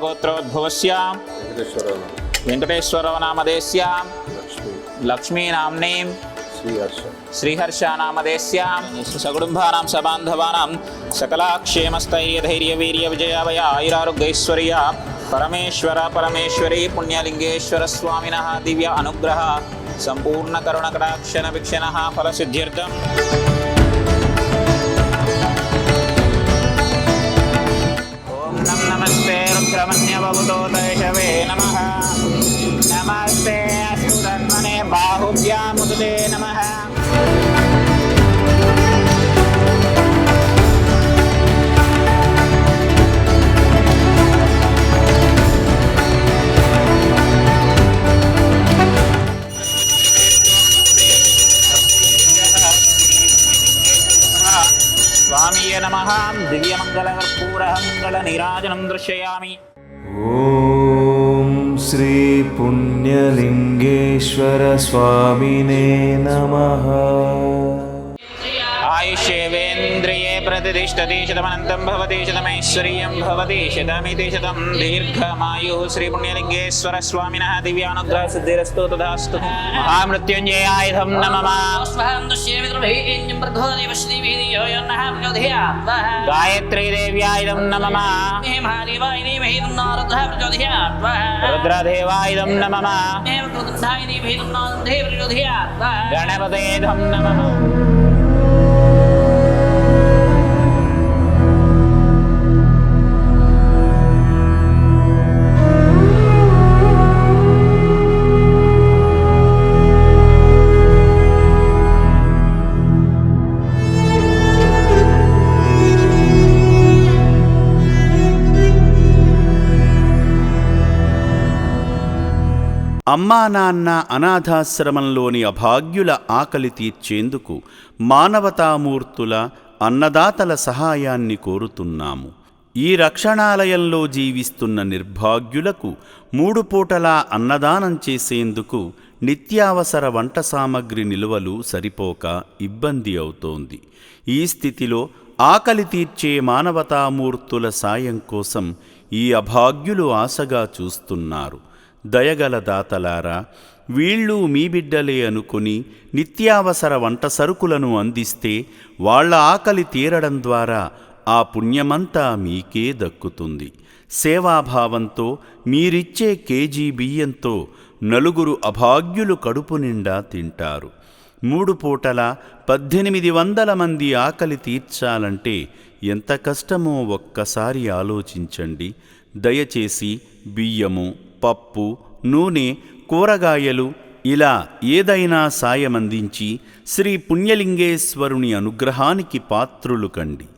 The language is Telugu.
गोत्रोद्भवस्य वेंकटेश्वरराव नामधेयस्य लक्ष्मीनाम्नीं श्रीहर्षनामधेयस्य सकुटुम्बानां सबान्धवानां सकलाक्षेमस्थैर्यधैर्यवीर्यविजयाभय आयुरारोग्यैश्वर्य परमेश्वरी पुण्यलिंगेश्वर स्वामिनः दिव्य अनुग्रह संपूर्ण करुणकटाक्षणवीक्षणः फलसिद्ध्यर्थम् ओम नमस्ते रुद्रमन्यवभूतोदयशवे नमः। नमस्ते अस्तु धन्वने बाहुभ्यामुदते नमः। स्वामीये नमः। दिव्यमङ्गलकर्पूरमङ्गलनीराजनं दृश्ययामि। ओम श्री पुण्यलिंगेश्वर स्वामिने नमः। आयुष्येवेन्द्रिये प्रतिष्ठति शतमनन्तं भवति शतमैश्वर्यं भवति शतमिति शतं दीर्घमायुः श्री पुण्यलिंगेश्वर स्वामिनः दिव्यानुग्रह सिद्धिरस्तु तथास्तु। महामृत्युञ्जयाय नमः। गायत्री देव्याय नमः। रुद्रदेवाय नमः। गणपतये नमः। అమ్మా నాన్న అనాథాశ్రమంలోని అభాగ్యుల ఆకలి తీర్చేందుకు మానవతామూర్తుల అన్నదాతల సహాయాన్ని కోరుతున్నాము. ఈ రక్షణాలయంలో జీవిస్తున్న నిర్భాగ్యులకు 3 పూటలా అన్నదానం చేసేందుకు నిత్యావసర వంట సామగ్రి నిల్వలు సరిపోక ఇబ్బంది అవుతోంది. ఈ స్థితిలో ఆకలి తీర్చే మానవతామూర్తుల సాయం కోసం ఈ అభాగ్యులు ఆశగా చూస్తున్నారు. దయగల దాతలారా, వీళ్ళు మీ బిడ్డలే అనుకుని నిత్యావసర వంట సరుకులను అందిస్తే వాళ్ల ఆకలి తీరడం ద్వారా ఆ పుణ్యమంతా మీకే దక్కుతుంది. సేవాభావంతో మీరిచ్చే కేజీ బియ్యంతో 4 అభాగ్యులు కడుపు నిండా తింటారు. 3 పూటల 1800 మంది ఆకలి తీర్చాలంటే ఎంత కష్టమో ఒక్కసారి ఆలోచించండి. దయచేసి బియ్యము, పప్పు, నూనె, కూరగాయలు ఇలా ఏదైనా సాయమందించి శ్రీ పుణ్యలింగేశ్వరుని అనుగ్రహానికి పాత్రులు కండి.